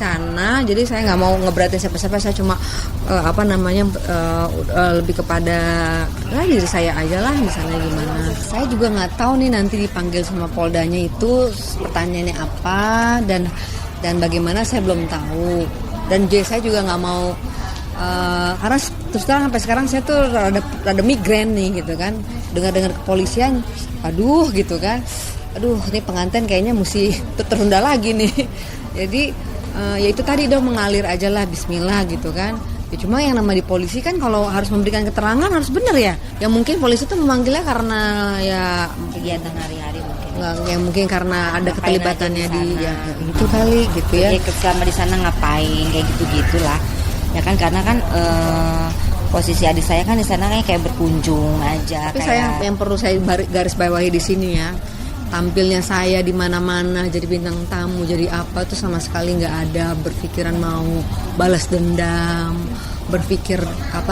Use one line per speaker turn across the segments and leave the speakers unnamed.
sana, jadi saya nggak mau ngeberatin siapa-siapa. Saya cuma lebih kepada diri saya aja lah di sana gimana. Saya juga nggak tahu nih nanti dipanggil sama Poldanya itu pertanyaannya apa dan bagaimana, saya belum tahu. Dan saya juga nggak mau karena terus terang sampai sekarang saya tuh rada migrain nih gitu kan, dengar kepolisian, aduh gitu kan, aduh ini pengantin kayaknya mesti tertunda lagi nih. Jadi ya itu tadi dong, mengalir aja lah, bismillah gitu kan. Ya cuma yang nama di polisi kan kalau harus memberikan keterangan harus benar ya. Ya mungkin polisi tuh memanggilnya karena ya
kegiatan hari-hari mungkin.
Ya mungkin karena ada keterlibatannya di ya itu kali gitu ya.
Jadi selama di sana ngapain kayak gitu-gitulah. Ya kan karena kan posisi adik saya kan di sana kayak berkunjung aja.
Tapi saya yang perlu saya garis bawahi di sini ya, tampilnya saya di mana-mana jadi bintang tamu, jadi apa tuh sama sekali nggak ada berpikiran mau balas dendam, berpikir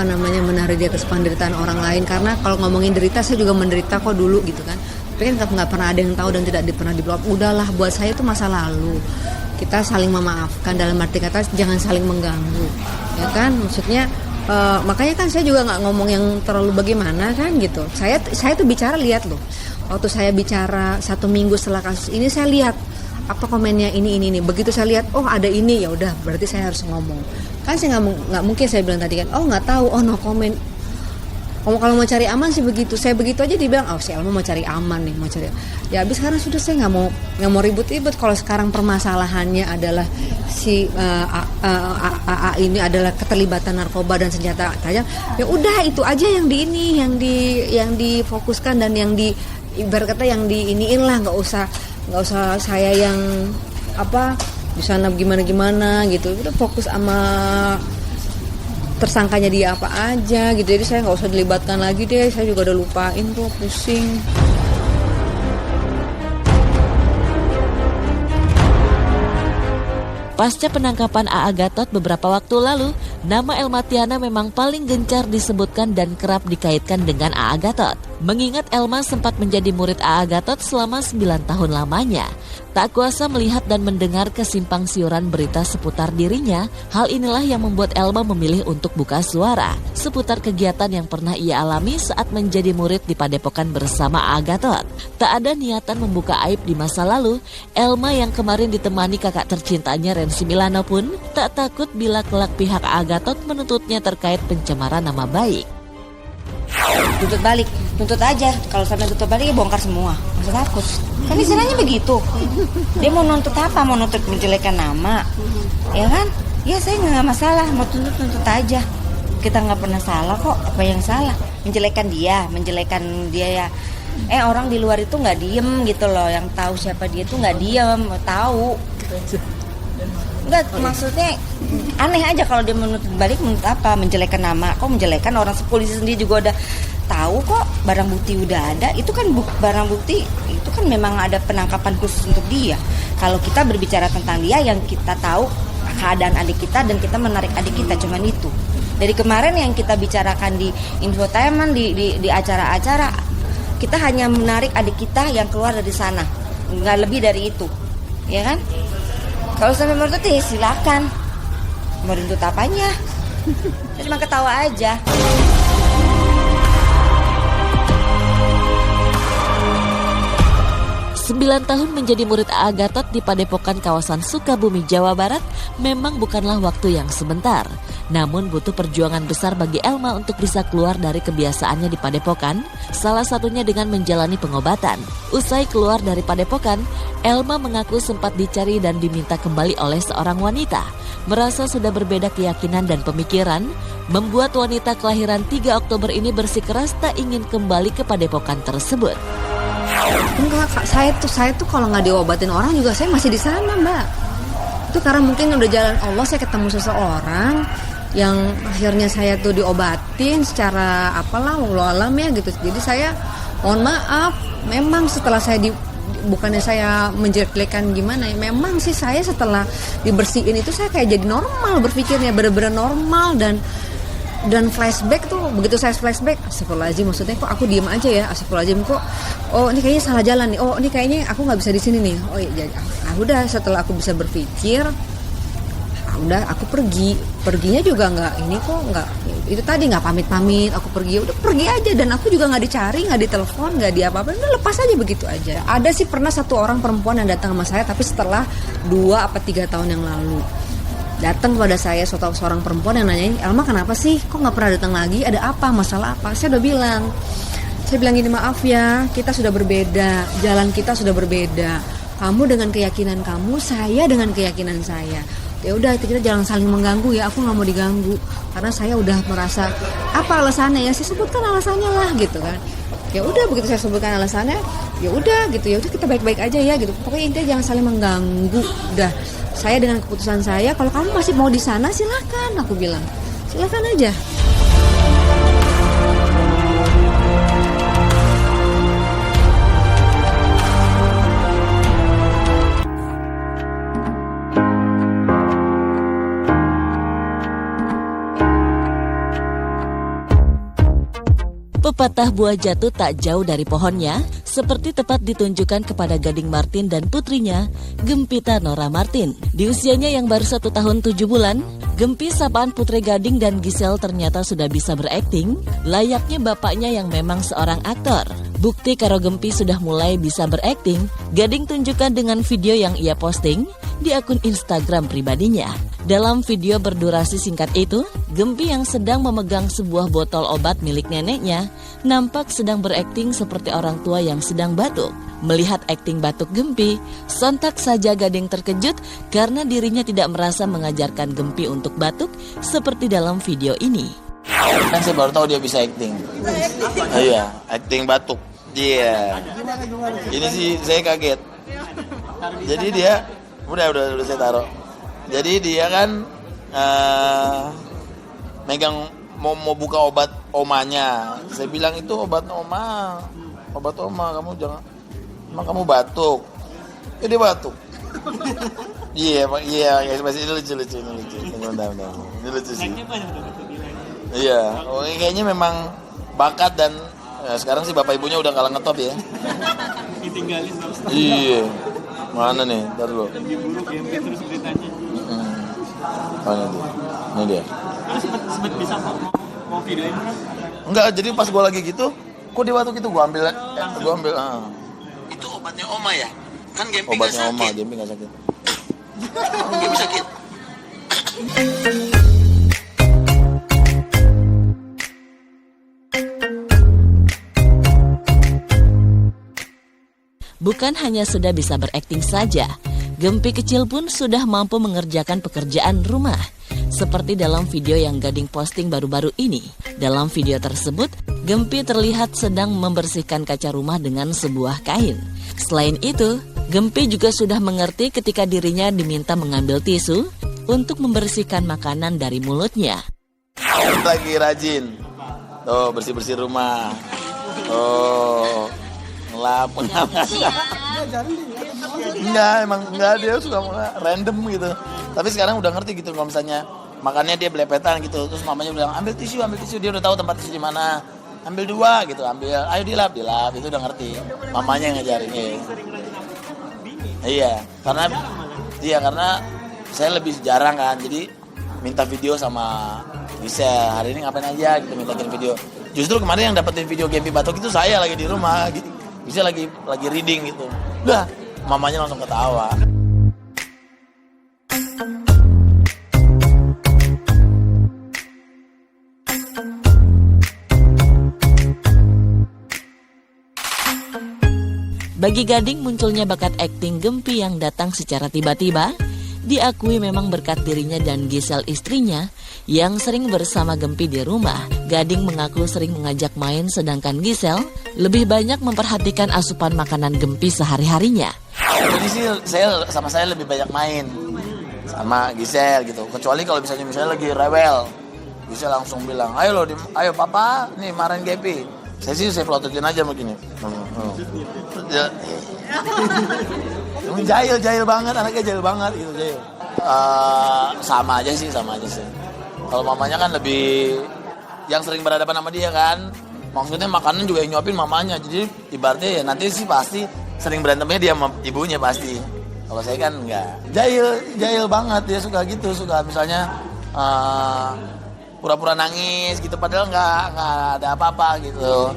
menari di atas penderitaan orang lain. Karena kalau ngomongin derita, saya juga menderita kok dulu gitu kan. Tapi kan nggak pernah ada yang tahu dan tidak pernah di-blow up. Udahlah, buat saya itu masa lalu. Kita saling memaafkan, dalam arti kata jangan saling mengganggu, ya kan? Maksudnya makanya kan saya juga nggak ngomong yang terlalu bagaimana kan gitu. Saya tuh bicara, lihat loh. Waktu saya bicara 1 minggu setelah kasus ini, saya lihat apa komennya ini. Begitu saya lihat, oh ada ini, ya udah berarti saya harus ngomong. Kan saya nggak mungkin saya bilang tadi kan, oh nggak tahu, oh no comment. Kalau mau cari aman sih begitu. Saya begitu aja dibilang, oh si Elma mau cari aman nih, mau cari. Ya habis sekarang sudah, saya nggak mau ribut-ribut. Kalau sekarang permasalahannya adalah si AA ini adalah keterlibatan narkoba dan senjata tajam, ya udah itu aja yang difokuskan dan yang di ibarat kata yang diiniin lah, nggak usah saya yang di sana gimana gitu. Kita fokus sama tersangkanya dia apa aja gitu. Jadi saya nggak usah dilibatkan lagi deh, saya juga udah lupain kok, pusing.
Pasca penangkapan AA Gatot beberapa waktu lalu, nama Elma Tiana memang paling gencar disebutkan dan kerap dikaitkan dengan AA Gatot. Mengingat Elma sempat menjadi murid AA Gatot selama 9 tahun lamanya. Tak kuasa melihat dan mendengar kesimpang siuran berita seputar dirinya, hal inilah yang membuat Elma memilih untuk buka suara seputar kegiatan yang pernah ia alami saat menjadi murid di Padepokan bersama AA Gatot. Tak ada niatan membuka aib di masa lalu, Elma yang kemarin ditemani kakak tercintanya Rensi Milano pun tak takut bila kelak pihak AA Gatot menuntutnya terkait pencemaran nama baik.
Tuntut aja. Kalau sampai tuntut balik ya bongkar semua. Masa takut? Kan istilahnya begitu. Dia mau nuntut apa? Mau nuntut menjelekkan nama, ya kan? Ya saya nggak masalah. Mau tuntut aja. Kita nggak pernah salah kok. Apa yang salah? Menjelekkan dia ya. Orang di luar itu nggak diem gitu loh. Yang tahu siapa dia itu nggak diem, tahu. Enggak, maksudnya aneh aja kalau dia menuntut balik. Menuntut apa? Menjelekkan nama. Kok menjelekkan? Orang polisi sendiri juga udah tahu kok, barang bukti udah ada. Itu kan barang bukti, itu kan memang ada penangkapan khusus untuk dia. Kalau kita berbicara tentang dia, yang kita tahu keadaan adik kita dan kita menarik adik kita, cuman itu. Dari kemarin yang kita bicarakan di infotainment, di acara-acara, kita hanya menarik adik kita yang keluar dari sana, nggak lebih dari itu, ya kan? Kalau sampai menuntut ya silakan. Mau dituntut apanya? Saya cuma ketawa aja.
Sembilan tahun menjadi murid AA Gatot di Padepokan kawasan Sukabumi, Jawa Barat memang bukanlah waktu yang sebentar. Namun butuh perjuangan besar bagi Elma untuk bisa keluar dari kebiasaannya di Padepokan, salah satunya dengan menjalani pengobatan. Usai keluar dari Padepokan, Elma mengaku sempat dicari dan diminta kembali oleh seorang wanita. Merasa sudah berbeda keyakinan dan pemikiran, membuat wanita kelahiran 3 Oktober ini bersikeras tak ingin kembali ke Padepokan tersebut.
Enggak, Kak, saya tuh kalau nggak diobatin orang juga saya masih di sana, Mbak. Itu karena mungkin udah jalan Allah, saya ketemu seseorang yang akhirnya saya tuh diobatin secara wallahu alam ya gitu. Jadi saya mohon maaf, memang setelah saya bukannya saya menjelekkan gimana ya, memang sih saya setelah dibersihin itu saya kayak jadi normal berpikirnya, benar-benar normal dan flashback tuh, begitu saya flashback, astagfirullahaladzim, maksudnya kok aku diem aja ya, astagfirullahaladzim, kok oh ini kayaknya salah jalan nih, oh ini kayaknya aku nggak bisa di sini nih, oh iya jadi udah setelah aku bisa berpikir udah aku perginya juga nggak ini kok, nggak itu tadi nggak pamit, aku pergi, udah pergi aja, dan aku juga nggak dicari, nggak ditelepon, nggak di apa-apa, udah lepas aja begitu aja. Ada sih pernah satu orang perempuan yang datang sama saya, tapi setelah 2 apa 3 tahun yang lalu datang kepada saya seorang perempuan yang nanyain, Elma kenapa sih kok nggak pernah datang lagi, ada apa, masalah apa? Saya udah bilang gini, maaf ya, kita sudah berbeda, jalan kita sudah berbeda, kamu dengan keyakinan kamu, saya dengan keyakinan saya, ya udah kita jangan saling mengganggu ya, aku nggak mau diganggu karena saya udah merasa apa alasannya ya, saya sebutkan alasannya lah gitu kan. Ya udah begitu saya sebutkan alasannya, ya udah gitu, ya udah kita baik-baik aja ya gitu, pokoknya intinya jangan saling mengganggu. Udah, saya dengan keputusan saya, kalau kamu masih mau di sana silahkan, aku bilang silahkan aja.
Pepatah buah jatuh tak jauh dari pohonnya, seperti tepat ditunjukkan kepada Gading Martin dan putrinya, Gempita Nora Martin. Di usianya yang baru 1 tahun 7 bulan, Gempi sapaan Putri Gading dan Giselle ternyata sudah bisa berakting, layaknya bapaknya yang memang seorang aktor. Bukti karo Gempi sudah mulai bisa berakting, Gading tunjukkan dengan video yang ia posting di akun Instagram pribadinya. Dalam video berdurasi singkat itu, Gempi yang sedang memegang sebuah botol obat milik neneknya nampak sedang berakting seperti orang tua yang sedang batuk. Melihat akting batuk Gempi, sontak saja Gading terkejut karena dirinya tidak merasa mengajarkan Gempi untuk batuk seperti dalam video ini.
Kan saya baru tahu dia bisa akting. Iya, akting batuk. Iya. Ini sih saya kaget. Jadi dia udah saya taruh. Jadi dia kan megang mau buka obat omanya. Saya bilang itu obat oma, kamu jangan, emang kamu batuk. Ya dia batuk. Iya, masih ini lucu. Ini lucu sih. Iya, kayaknya memang bakat dan sekarang sih bapak ibunya udah kalah ngetop ya.
Ditinggalin terus.
Iya. Mana nih? Ntar dulu.
Diburu terus beritanya.
Mana tuh? Ini dia.
Terus sempat bisa mau videoin kan?
Enggak, jadi pas gue lagi gitu, kok dia batuk itu gue ambil. Itu obatnya oma ya? Kan Gempi nggak sakit. Obatnya oma, Gempi nggak sakit. Gempi sakit.
Bukan hanya sudah bisa berakting saja, Gempi kecil pun sudah mampu mengerjakan pekerjaan rumah. Seperti dalam video yang Gading posting baru-baru ini. Dalam video tersebut, Gempi terlihat sedang membersihkan kaca rumah dengan sebuah kain. Selain itu, Gempi juga sudah mengerti ketika dirinya diminta mengambil tisu untuk membersihkan makanan dari mulutnya.
Lagi rajin. Tuh, bersih-bersih rumah. Oh. Ngelap. Enggak, dia suka random gitu. Tapi sekarang udah ngerti gitu, kalau misalnya makannya dia belepetan gitu, terus mamanya bilang ambil tisu, dia udah tahu tempat tisu di mana. Ambil 2 gitu, ayo dilap, itu udah ngerti. Mamanya yang ngajarin. Iya, karena saya lebih jarang kan, jadi minta video sama Giselle, hari ini ngapain aja gitu, minta kirim video. Justru kemarin yang dapetin video Gempi batuk itu saya lagi di rumah gitu. Bisa lagi reading gitu. Udah, mamanya langsung ketawa.
Bagi Gading, munculnya bakat akting Gempi yang datang secara tiba-tiba diakui memang berkat dirinya dan Giselle istrinya yang sering bersama Gempi di rumah. Gading mengaku sering mengajak main, sedangkan Giselle lebih banyak memperhatikan asupan makanan Gempi sehari-harinya.
Jadi sih saya lebih banyak main sama Giselle gitu. Kecuali kalau misalnya lagi rewel, Giselle langsung bilang, ayo papa, nih marahin Gempi. Saya pelototin aja begini. Jahil banget, anaknya jahil banget gitu, jahil. Sama aja sih. Kalau mamanya kan lebih yang sering berhadapan sama dia kan. Maksudnya makanan juga yang nyuapin mamanya. Jadi ibaratnya ya nanti sih pasti sering berantemnya dia sama ibunya pasti. Kalau saya kan enggak. Jahil banget, dia suka gitu, suka misalnya pura-pura nangis gitu, padahal nggak ada apa-apa gitu.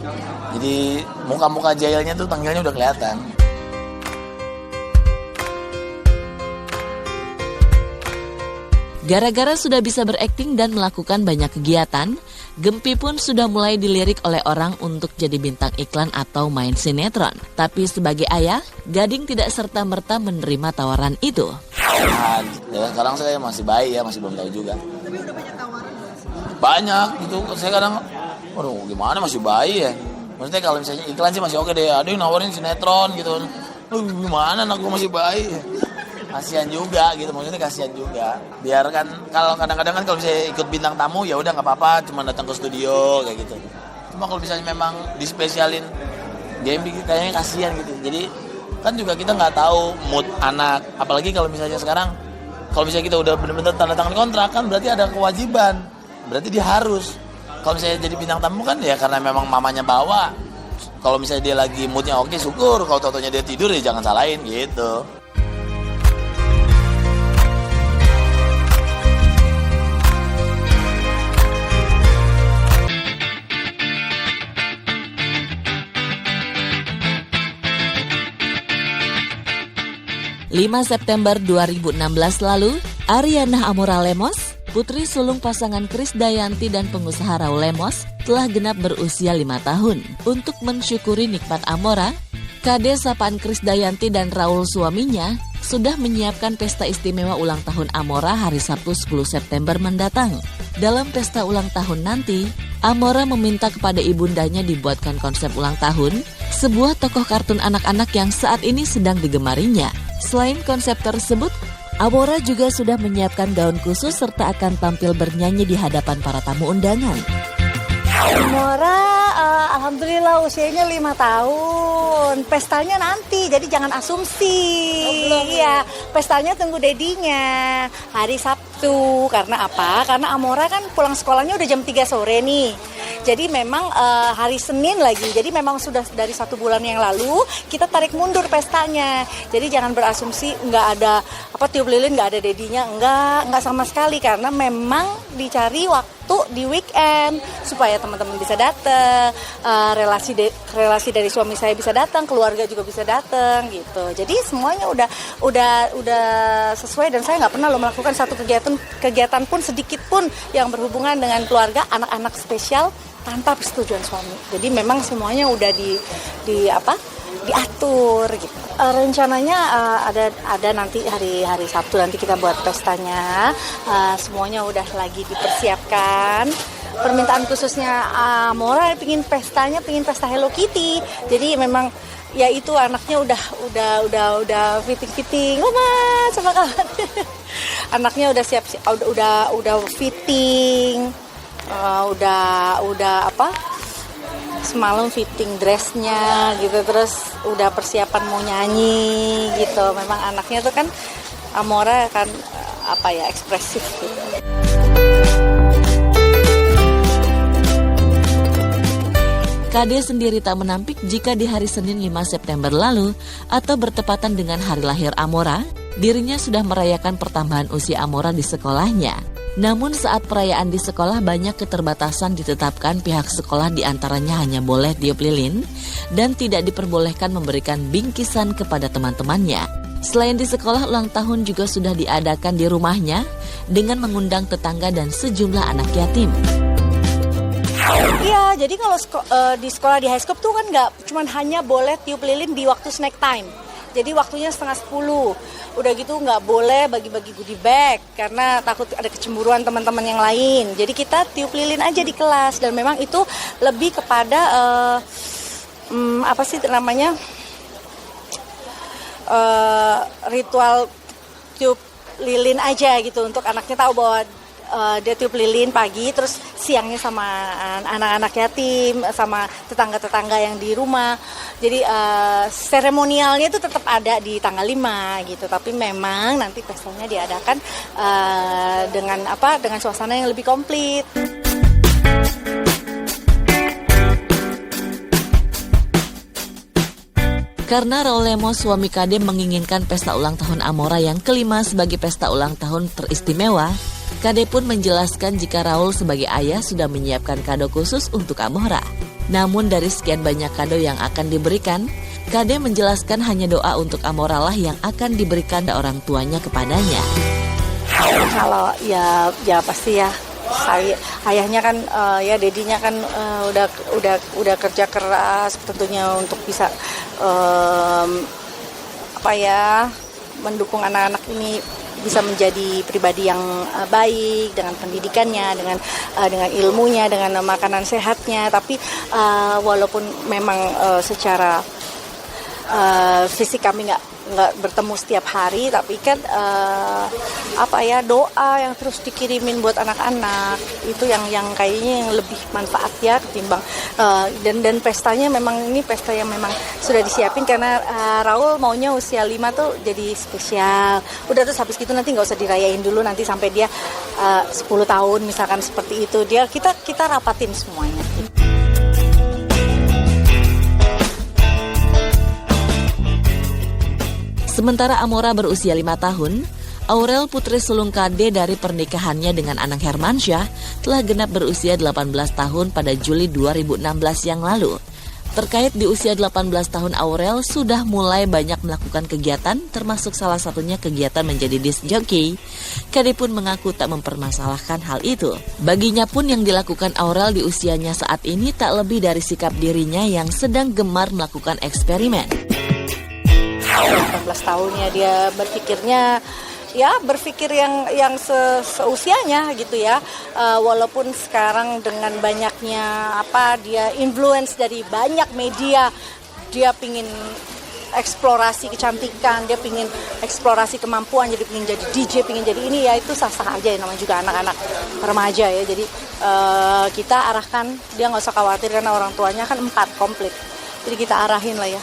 Jadi muka-muka jahilnya tuh tanggalnya udah kelihatan.
Gara-gara sudah bisa berakting dan melakukan banyak kegiatan, Gempi pun sudah mulai dilirik oleh orang untuk jadi bintang iklan atau main sinetron. Tapi sebagai ayah, Gading tidak serta-merta menerima tawaran itu.
Nah, ya, sekarang saya masih bayi ya, masih belum tahu juga.
Tapi udah banyak tawaran nggak sih?
Banyak gitu, saya kadang, waduh gimana masih bayi ya. Maksudnya kalau misalnya iklan sih masih oke deh, ada yang nawarin sinetron gitu. Gimana anak gue masih bayi. Kasihan juga gitu, maksudnya kasihan juga. Biarkan, kalau kadang-kadang kan kalau misalnya ikut bintang tamu ya udah nggak apa-apa, cuma datang ke studio kayak gitu. Cuma kalau misalnya memang dispesialin game kayaknya kasihan gitu. Jadi kan juga kita nggak tahu mood anak, apalagi kalau misalnya sekarang, kalau misalnya kita udah benar-benar tanda tangan kontrak kan berarti ada kewajiban, berarti dia harus. Kalau misalnya jadi bintang tamu kan ya karena memang mamanya bawa. Kalau misalnya dia lagi moodnya oke, syukur. Kalau totonya dia tidur ya jangan salahin gitu.
5 September 2016 lalu, Ariana Amora Lemos, putri sulung pasangan Krisdayanti dan pengusaha Raul Lemos, telah genap berusia 5 tahun. Untuk mensyukuri nikmat Amora, Kade sapaan Krisdayanti dan Raul suaminya sudah menyiapkan pesta istimewa ulang tahun Amora hari Sabtu 10 September mendatang. Dalam pesta ulang tahun nanti, Amora meminta kepada ibundanya dibuatkan konsep ulang tahun, sebuah tokoh kartun anak-anak yang saat ini sedang digemarinya. Selain konsep tersebut, Amora juga sudah menyiapkan gaun khusus serta akan tampil bernyanyi di hadapan para tamu undangan.
Amora, alhamdulillah usianya 5 tahun. Pestanya nanti, jadi jangan asumsi. Iya, pestanya tunggu dedinya hari Sabtu. Karena apa? Karena Amora kan pulang sekolahnya udah jam 3 sore nih. Jadi memang hari Senin lagi. Jadi memang sudah dari 1 bulan yang lalu kita tarik mundur pestanya. Jadi jangan berasumsi nggak ada tiup lilin, nggak ada dedinya. Nggak sama sekali, karena memang dicari waktu di weekend supaya teman-teman bisa datang, relasi dari suami saya bisa datang, keluarga juga bisa datang gitu. Jadi semuanya udah sesuai, dan saya nggak pernah melakukan satu kegiatan pun sedikit pun yang berhubungan dengan keluarga, anak-anak spesial tanpa persetujuan suami. Jadi memang semuanya udah diatur gitu. Rencananya ada nanti hari Sabtu nanti kita buat pestanya. Semuanya udah lagi dipersiapkan. Permintaan khususnya Amora pingin pesta Hello Kitty. Jadi memang ya itu anaknya udah fitting. Mama, sama kawan. Anaknya udah siap, udah fitting. Semalam fitting dressnya gitu, terus udah persiapan mau nyanyi gitu. Memang anaknya tuh kan Amora kan ekspresif gitu.
Kade sendiri tak menampik jika di hari Senin 5 September lalu atau bertepatan dengan hari lahir Amora, dirinya sudah merayakan pertambahan usia Amora di sekolahnya. Namun saat perayaan di sekolah banyak keterbatasan ditetapkan pihak sekolah, diantaranya hanya boleh tiup lilin dan tidak diperbolehkan memberikan bingkisan kepada teman-temannya. Selain di sekolah, ulang tahun juga sudah diadakan di rumahnya dengan mengundang tetangga dan sejumlah anak yatim.
Iya, jadi kalau di sekolah di high school tuh kan nggak cuman hanya boleh tiup lilin di waktu snack time. Jadi waktunya 9:30. Udah gitu nggak boleh bagi-bagi goodie bag karena takut ada kecemburuan teman-teman yang lain. Jadi kita tiup lilin aja di kelas, dan memang itu lebih kepada ritual tiup lilin aja gitu, untuk anaknya tahu bahwa dia tiup lilin pagi, terus siangnya sama anak-anak yatim, sama tetangga-tetangga yang di rumah. Jadi seremonialnya itu tetap ada di tanggal 5 gitu, tapi memang nanti pestanya diadakan dengan suasana yang lebih komplit.
Karena Raul Lemos, suami Kade, menginginkan pesta ulang tahun Amora yang kelima sebagai pesta ulang tahun teristimewa, Kade pun menjelaskan jika Raul sebagai ayah sudah menyiapkan kado khusus untuk Amora. Namun dari sekian banyak kado yang akan diberikan, Kade menjelaskan hanya doa untuk Amora lah yang akan diberikan orang tuanya kepadanya.
Kalau ya pasti ya, saya ayahnya kan ya dedinya kan udah kerja keras tentunya untuk bisa mendukung anak-anak ini bisa menjadi pribadi yang baik dengan pendidikannya, dengan ilmunya, dengan makanan sehatnya. Tapi walaupun memang secara fisik kami nggak bertemu setiap hari, tapi kan doa yang terus dikirimin buat anak-anak itu yang kayaknya yang lebih manfaat ya ketimbang dan pestanya memang ini pesta yang memang sudah disiapin karena Raul maunya usia 5 tuh jadi spesial. Udah terus habis gitu nanti nggak usah dirayain dulu, nanti sampai dia 10 tahun misalkan seperti itu kita rapatin semuanya.
Sementara Amora berusia 5 tahun, Aurel, putri sulung Kade dari pernikahannya dengan Anang Hermansyah, telah genap berusia 18 tahun pada Juli 2016 yang lalu. Terkait di usia 18 tahun Aurel sudah mulai banyak melakukan kegiatan, termasuk salah satunya kegiatan menjadi disc jockey. Kade pun mengaku tak mempermasalahkan hal itu. Baginya pun yang dilakukan Aurel di usianya saat ini tak lebih dari sikap dirinya yang sedang gemar melakukan eksperimen.
18 tahunnya dia berpikir yang seusianya gitu ya. Walaupun sekarang dengan banyaknya dia influence dari banyak media, dia pingin eksplorasi kecantikan, dia pingin eksplorasi kemampuan, jadi pingin jadi DJ, pingin jadi ini ya, itu sah-sah aja ya, namanya juga anak-anak remaja ya. Jadi kita arahkan, dia nggak usah khawatir karena orang tuanya kan 4 komplit, jadi kita arahin lah ya.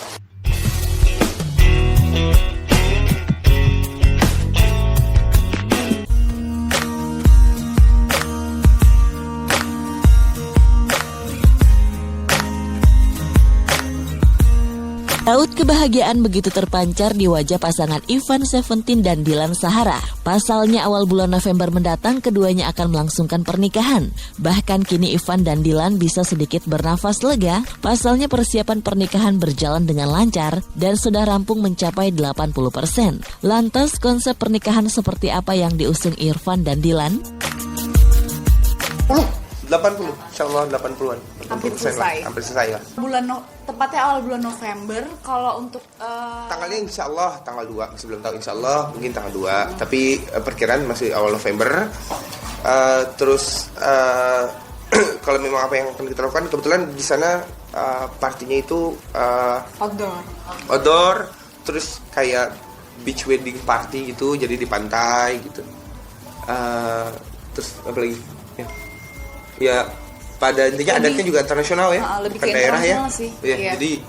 Raut kebahagiaan begitu terpancar di wajah pasangan Ivan Seventeen dan Dylan Sahara. Pasalnya awal bulan November mendatang keduanya akan melangsungkan pernikahan. Bahkan kini Ivan dan Dylan bisa sedikit bernafas lega. Pasalnya persiapan pernikahan berjalan dengan lancar dan sudah rampung mencapai 80%. Lantas konsep pernikahan seperti apa yang diusung Irfan dan Dylan?
80, insyaallah 80-an.
Hampir selesai.
Hampir selesai lah.
Tepatnya awal bulan November. Kalau untuk
tanggalnya insyaallah tanggal 2, masih belum tahu, insyaallah mungkin tanggal 2. Tapi perkiraan masih awal November. Terus kalau memang apa yang akan kita lakukan, kebetulan di sana partinya itu outdoor, terus kayak beach wedding party gitu, jadi di pantai gitu. Terus apa lagi? Ya pada intinya adatnya juga internasional ya,
lebih
bukan
ke
daerah ya.
sih.
Ya,
Iya.
jadi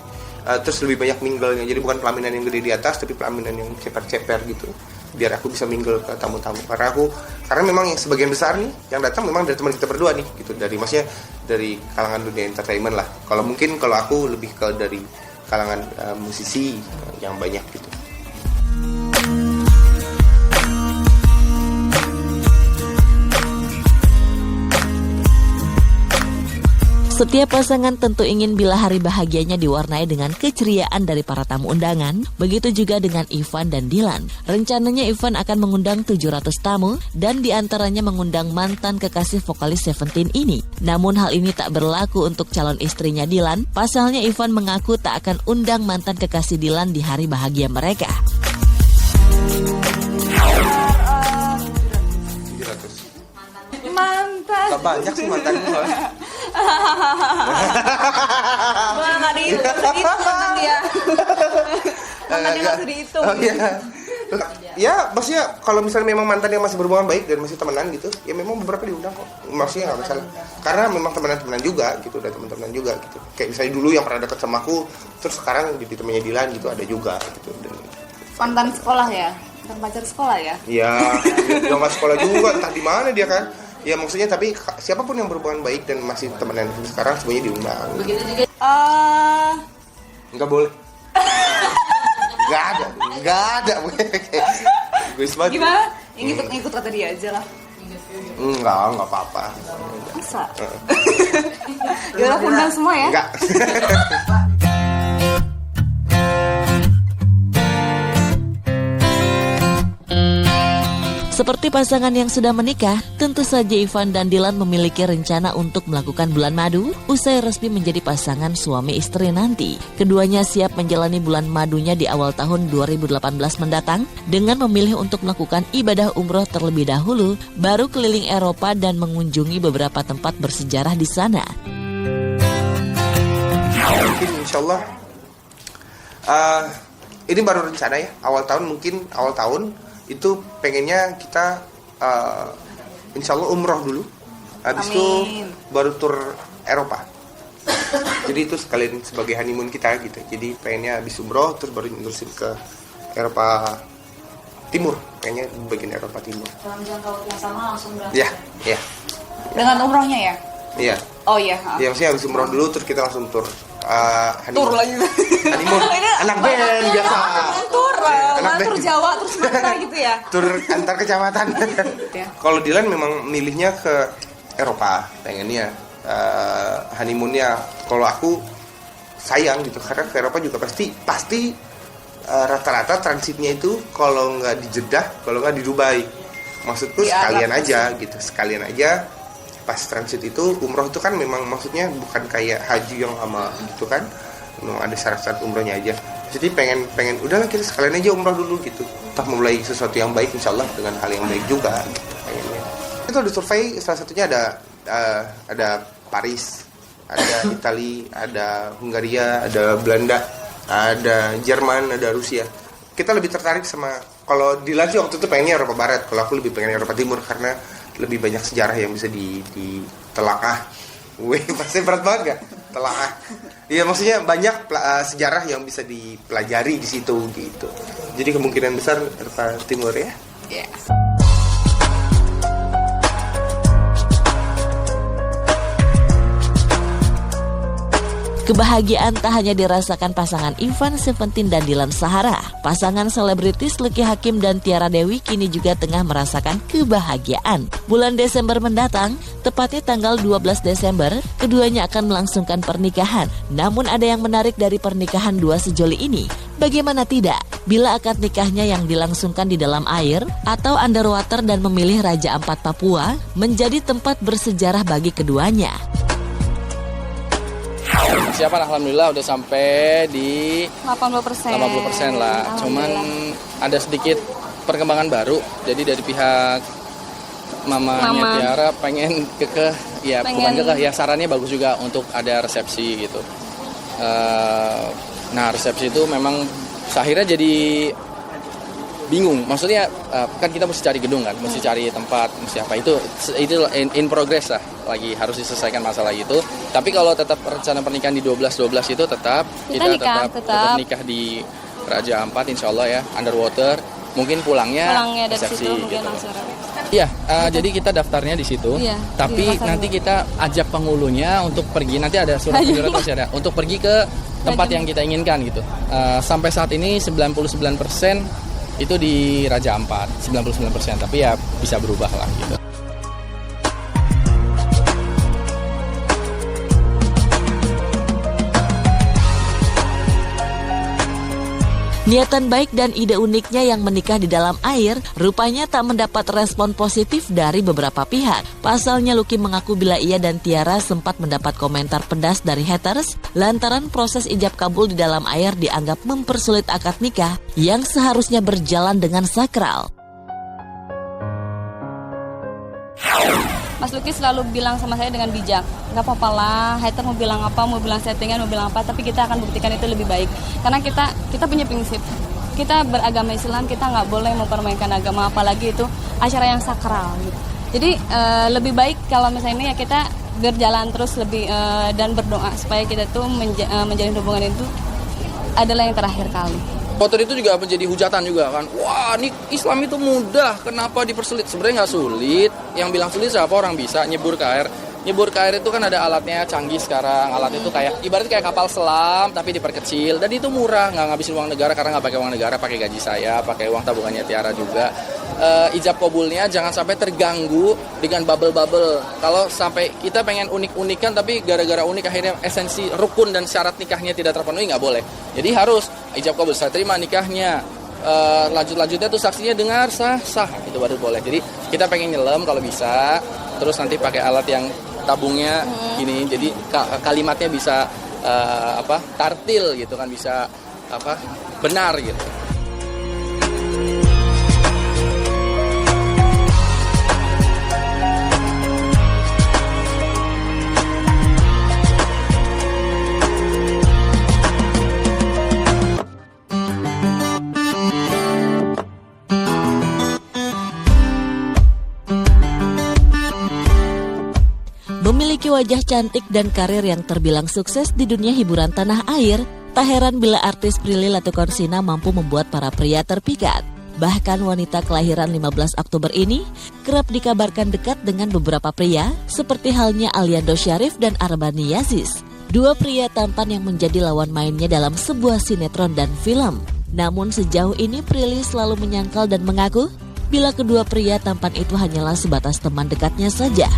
terus lebih banyak mingle-nya. Jadi bukan pelaminan yang gede di atas, tapi pelaminan yang ceper-ceper gitu. Biar aku bisa mingle ke tamu-tamu. Karena memang yang sebagian besar nih yang datang memang dari teman kita berdua nih, gitu. Dari kalangan dunia entertainment lah. Kalau aku lebih ke dari kalangan musisi yang banyak gitu.
Setiap pasangan tentu ingin bila hari bahagianya diwarnai dengan keceriaan dari para tamu undangan. Begitu juga dengan Ivan dan Dylan. Rencananya Ivan akan mengundang 700 tamu dan diantaranya mengundang mantan kekasih vokalis Seventeen ini. Namun hal ini tak berlaku untuk calon istrinya Dylan. Pasalnya Ivan mengaku tak akan undang mantan kekasih Dylan di hari bahagia mereka.
700.
mantan.
Gak banyak sih mantan gue.
Nggak dihitung segitu mantan dia. Mantannya masih dihitung.
Oh iya. Ya, maksudnya kalau misalnya memang mantan yang masih berhubungan baik dan masih temenan gitu, ya memang beberapa diundang kok. Maksudnya nggak masalah. Karena memang temenan-temenan juga gitu, ada teman-temenan juga gitu. Kayak misalnya dulu yang pernah deket sama aku, terus sekarang jadi temennya Dylan gitu, ada juga gitu. Dan
Mantan sekolah ya? Mantan pacar sekolah ya?
iya, dia nggak sekolah juga, entah di mana dia kan. Ya maksudnya tapi siapapun yang berhubungan baik dan masih temenan sekarang semuanya diundang.
Begitu juga.
Nggak boleh. Nggak ada. Wisma
Gimana? Ngikut kata dia aja lah.
Nggak apa-apa.
Masa? Ya udah undang semua ya?
Nggak.
Seperti pasangan yang sudah menikah, tentu saja Ivan dan Dilan memiliki rencana untuk melakukan bulan madu usai resmi menjadi pasangan suami istri nanti. Keduanya siap menjalani bulan madunya di awal tahun 2018 mendatang dengan memilih untuk melakukan ibadah umroh terlebih dahulu, baru keliling Eropa dan mengunjungi beberapa tempat bersejarah di sana.
Mungkin insya Allah ini baru rencana ya, awal tahun itu pengennya kita insya Allah umroh dulu, habis itu baru tur Eropa. Jadi itu sekalian sebagai honeymoon kita gitu. Jadi pengennya habis umroh terus baru nerusin ke Eropa Timur, pengennya bagian Eropa Timur.
Dalam jangka waktu yang sama langsung berangkat.
Iya.
Dengan umrohnya ya?
Iya.
Oh iya.
Ya maksudnya habis umroh dulu terus kita langsung tur.
Tur lagi.
Honeymoon. Anak band biasa.
Tur,
Anak
tur
band.
Jawa, tur Sumatera gitu ya?
Tur antar kecamatan. Kalau Dilan memang milihnya ke Eropa, pengennya honeymoonnya. Kalau aku sayang gitu karena ke Eropa juga pasti rata-rata transitnya itu kalau nggak di Jeddah, kalau nggak di Dubai. Maksudku sekalian aja pas transit itu umroh itu kan memang maksudnya bukan kayak haji yang lama gitu kan, memang ada syarat-syarat umrohnya aja. Jadi pengen udahlah kita sekalian aja umroh dulu gitu, entah memulai sesuatu yang baik insyaallah dengan hal yang baik juga gitu, pengennya. Itu ada survei, salah satunya ada Paris, ada Italia, ada Hungaria, ada Belanda, ada Jerman, ada Rusia. Kita lebih tertarik sama, kalau Dilan sih waktu itu pengennya Eropa Barat, kalau aku lebih pengen Eropa Timur karena lebih banyak sejarah yang bisa ditelaah. Pasti berat banget gak? Telaah. Iya maksudnya banyak sejarah yang bisa dipelajari di situ gitu. Jadi kemungkinan besar Eropa Timur ya.
Yes.
Kebahagiaan tak hanya dirasakan pasangan Ivan Seventeen dan Dilan Sahara. Pasangan selebritis Lucky Hakim dan Tiara Dewi kini juga tengah merasakan kebahagiaan. Bulan Desember mendatang, tepatnya tanggal 12 Desember, keduanya akan melangsungkan pernikahan. Namun ada yang menarik dari pernikahan dua sejoli ini. Bagaimana tidak, bila akad nikahnya yang dilangsungkan di dalam air atau underwater dan memilih Raja Ampat Papua menjadi tempat bersejarah bagi keduanya.
Persiapan alhamdulillah udah sampai di
80%
lah. Cuman ada sedikit perkembangan baru. Jadi dari pihak mamanya Tiara pengen sarannya bagus juga untuk ada resepsi gitu. Nah resepsi itu memang akhirnya jadi bingung. Maksudnya kan kita mesti cari gedung kan, mesti cari tempat, mesti apa itu in progress lah, lagi harus diselesaikan masalah itu. Tapi kalau tetap rencana pernikahan di 12 itu tetap kita tetap nikah di Raja Ampat insyaallah ya, underwater. Mungkin pulangnya
dari
resepsi
situ mungkin
gitu.
langsung.
Iya, jadi kita daftarnya di situ. Iya, tapi nanti kita ajak penghulunya untuk pergi. Nanti ada surat penyurat masih ada untuk pergi ke tempat yang kita inginkan gitu. Sampai saat ini 99% itu di Raja Ampat, 99%, tapi ya bisa berubah lah gitu.
Niatan baik dan ide uniknya yang menikah di dalam air rupanya tak mendapat respon positif dari beberapa pihak. Pasalnya Lucky mengaku bila ia dan Tiara sempat mendapat komentar pedas dari haters lantaran proses ijab kabul di dalam air dianggap mempersulit akad nikah yang seharusnya berjalan dengan sakral.
Mas Lucky selalu bilang sama saya dengan bijak, nggak apa-apa lah, hater mau bilang apa, mau bilang settingan, mau bilang apa, tapi kita akan buktikan itu lebih baik. Karena kita punya prinsip, kita beragama Islam, kita nggak boleh mempermainkan agama, apalagi itu acara yang sakral. Gitu. Jadi lebih baik kalau misalnya ini ya kita berjalan terus lebih dan berdoa supaya kita tuh menjalin hubungan itu adalah yang terakhir kali.
Foto itu juga menjadi hujatan juga kan. Wah, ini Islam itu mudah, kenapa dipersulit? Sebenarnya nggak sulit. Yang bilang sulit siapa? Orang bisa nyebur ke air. nyebur ke air itu kan ada alatnya canggih sekarang. Alat itu kayak ibarat kayak kapal selam tapi diperkecil, dan itu murah, nggak ngabisin uang negara karena nggak pakai uang negara, pakai gaji saya, pakai uang tabungannya Tiara juga. Ijab kabulnya jangan sampai terganggu dengan bubble-bubble. Kalau sampai kita pengen unik-unikan tapi gara-gara unik akhirnya esensi rukun dan syarat nikahnya tidak terpenuhi, nggak boleh. Jadi harus ijab kabul, saya terima nikahnya. Lanjut-lanjutnya tuh saksinya dengar sah itu baru boleh. Jadi kita pengen nyelam kalau bisa, terus nanti pakai alat yang tabungnya gini, jadi kalimatnya bisa tartil gitu kan, bisa benar gitu.
Memiliki wajah cantik dan karir yang terbilang sukses di dunia hiburan tanah air, tak heran bila artis Prilly Latuconsina mampu membuat para pria terpikat. Bahkan wanita kelahiran 15 Oktober ini kerap dikabarkan dekat dengan beberapa pria, seperti halnya Aliando Syarif dan Arbani Yazis. Dua pria tampan yang menjadi lawan mainnya dalam sebuah sinetron dan film. Namun sejauh ini Prilly selalu menyangkal dan mengaku bila kedua pria tampan itu hanyalah sebatas teman dekatnya saja.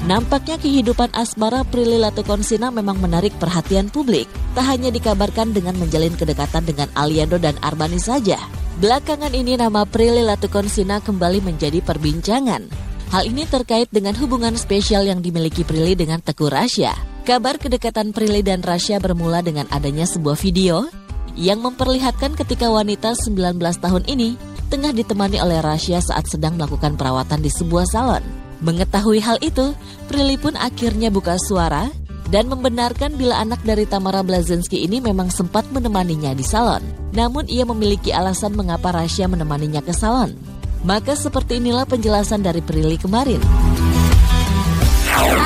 Nampaknya kehidupan asmara Prilly Latuconsina memang menarik perhatian publik. Tak hanya dikabarkan dengan menjalin kedekatan dengan Aliando dan Arbani saja. Belakangan ini nama Prilly Latuconsina kembali menjadi perbincangan. Hal ini terkait dengan hubungan spesial yang dimiliki Prilly dengan Teuku Rasya. Kabar kedekatan Prilly dan Rasya bermula dengan adanya sebuah video yang memperlihatkan ketika wanita 19 tahun ini tengah ditemani oleh Rasya saat sedang melakukan perawatan di sebuah salon. Mengetahui hal itu, Prilly pun akhirnya buka suara dan membenarkan bila anak dari Tamara Blazensky ini memang sempat menemaninya di salon. Namun ia memiliki alasan mengapa Rasya menemaninya ke salon. Maka seperti inilah penjelasan dari Prilly kemarin.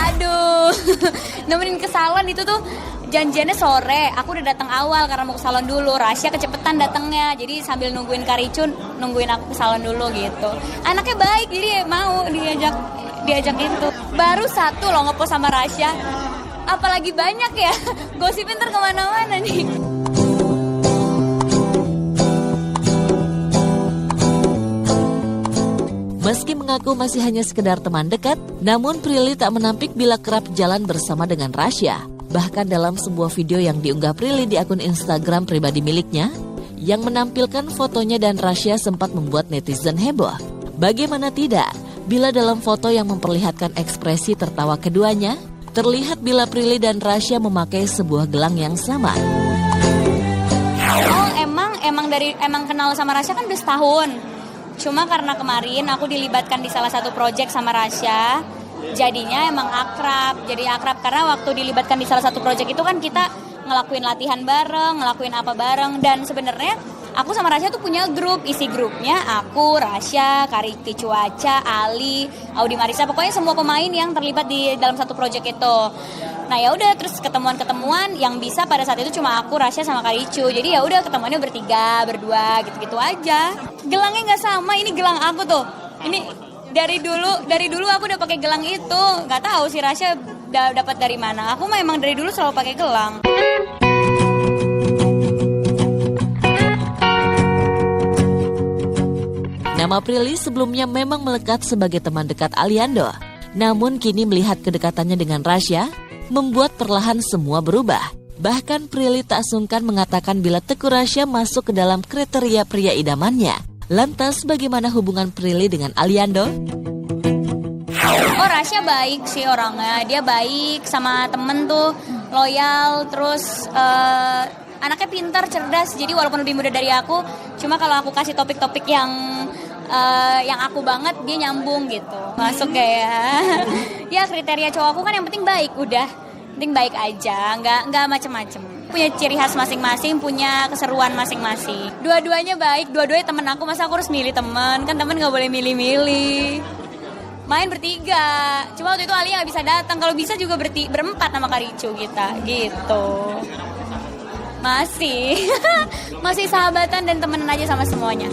Aduh, nemenin ke salon itu tuh janjiannya sore. Aku udah datang awal karena mau ke salon dulu. Rasya kecepatan datangnya, jadi sambil nungguin Karicun, nungguin aku ke salon dulu gitu. Anaknya baik, jadi mau diajak itu. Baru satu loh ngepost sama Rasya. Apalagi banyak ya, gosipin ntar kemana-mana nih.
Meski mengaku masih hanya sekedar teman dekat, namun Prilly tak menampik bila kerap jalan bersama dengan Rasya. Bahkan dalam sebuah video yang diunggah Prilly di akun Instagram pribadi miliknya, yang menampilkan fotonya dan Rasya sempat membuat netizen heboh. Bagaimana tidak, bila dalam foto yang memperlihatkan ekspresi tertawa keduanya, terlihat bila Prilly dan Rasya memakai sebuah gelang yang sama.
Oh, emang kenal sama Rasya kan udah setahun. Cuma karena kemarin aku dilibatkan di salah satu proyek sama Rasya, jadinya emang akrab. Jadi akrab karena waktu dilibatkan di salah satu proyek itu kan kita ngelakuin latihan bareng, ngelakuin apa bareng. Dan sebenarnya aku sama Rasya tuh punya grup, isi grupnya aku, Rasya, Kariki Cuaca, Ali, Audi Marisa, pokoknya semua pemain yang terlibat di dalam satu proyek itu. Nah ya udah, terus ketemuan-ketemuan yang bisa pada saat itu cuma aku, Rasya sama Karicu. Jadi ya udah ketemuannya bertiga, berdua, gitu-gitu aja. Gelangnya nggak sama, ini gelang aku tuh. Ini dari dulu aku udah pakai gelang itu. Nggak tahu si Rasya dapat dari mana. Aku mah emang dari dulu selalu pakai gelang.
Nama Prilly sebelumnya memang melekat sebagai teman dekat Aliando. Namun kini melihat kedekatannya dengan Rasya, membuat perlahan semua berubah. Bahkan Prilly tak sungkan mengatakan bila Teuku Rasya masuk ke dalam kriteria pria idamannya. Lantas bagaimana hubungan Prilly dengan Aliando?
Oh, Rasya baik sih orangnya. Dia baik sama temen tuh, loyal, terus anaknya pintar, cerdas. Jadi walaupun lebih muda dari aku, cuma kalau aku kasih topik-topik yang aku banget, dia nyambung gitu. Masuk kayak ya kriteria cowok aku kan yang penting baik, udah. Penting baik aja, nggak macem-macem. Punya ciri khas masing-masing, punya keseruan masing-masing. Dua-duanya baik, dua-duanya temen aku, masa aku harus milih temen? Kan temen nggak boleh milih-milih. Main bertiga, cuma waktu itu Ali nggak bisa datang. Kalau bisa juga berempat sama Karicu kita, gitu. Masih sahabatan dan temenan aja sama semuanya.